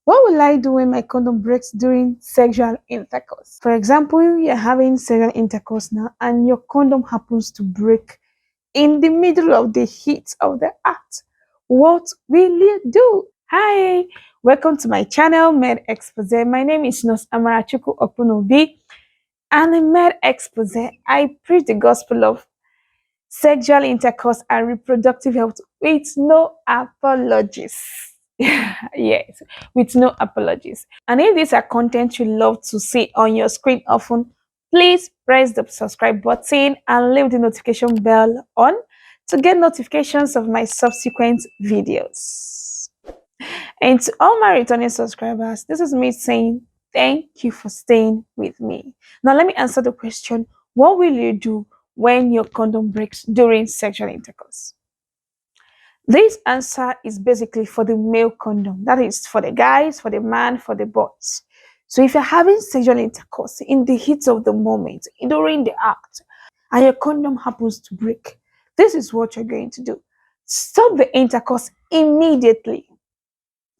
What will I do when my condom breaks during sexual intercourse? For example, you're having sexual intercourse now and your condom happens to break in the middle of the heat of the act. What will you do? Hi, welcome to my channel, Med-Xposé. My name is Nurse Amarachuku Okunobi, and in Med-Xposé, I preach the gospel of sexual intercourse and reproductive health with no apologies. Yes, with no apologies. And if these are content you love to see on your screen often, please press the subscribe button and leave the notification bell on to get notifications of my subsequent videos. And to all my returning subscribers, this is me saying thank you for staying with me. Now, let me answer the question: what will you do when your condom breaks during sexual intercourse? This answer is basically for the male condom. That is for the guys, for the man, for the boys. So if you're having sexual intercourse in the heat of the moment, during the act, and your condom happens to break, this is what you're going to do. Stop the intercourse immediately.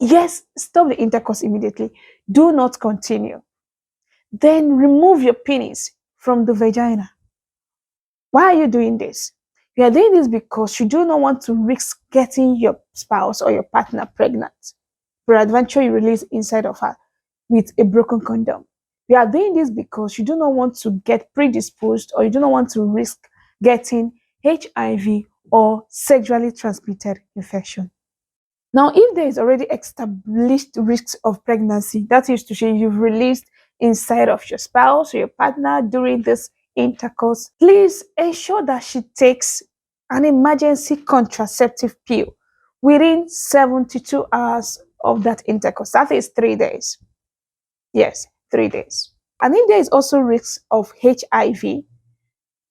Yes, stop the intercourse immediately. Do not continue. Then remove your penis from the vagina. Why are you doing this? You are doing this because you do not want to risk getting your spouse or your partner pregnant. Peradventure, you release inside of her with a broken condom. You are doing this because you do not want to get predisposed or you do not want to risk getting HIV or sexually transmitted infection. Now, if there is already established risks of pregnancy, that is to say you've released inside of your spouse or your partner during this intercourse, please ensure that she takes an emergency contraceptive pill within 72 hours of that intercourse. That is 3 days. Yes, 3 days. And if there is also risk of HIV,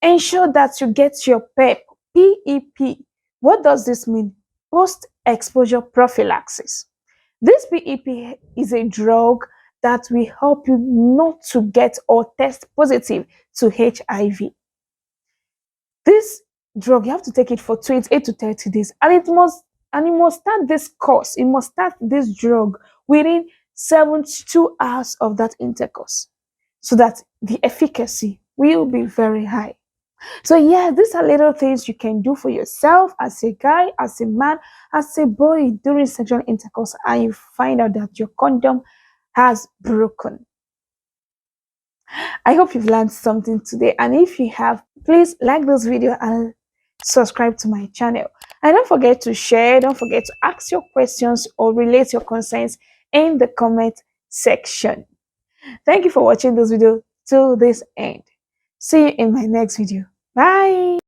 ensure that you get your PEP. What does this mean? Post-exposure prophylaxis. This PEP is a drug that will help you not to get or test positive to HIV. This drug, you have to take it for 28 to 30 days, and it must start this course. It must start this drug within 72 hours of that intercourse, so that the efficacy will be very high. So yeah, these are little things you can do for yourself as a guy, as a man, as a boy during sexual intercourse, and you find out that your condom has broken. I hope you've learned something today, and if you have, please like this video and subscribe to my channel. And don't forget to share, don't forget to ask your questions or relate your concerns in the comment section. Thank you for watching this video till this end. See you in my next video. Bye.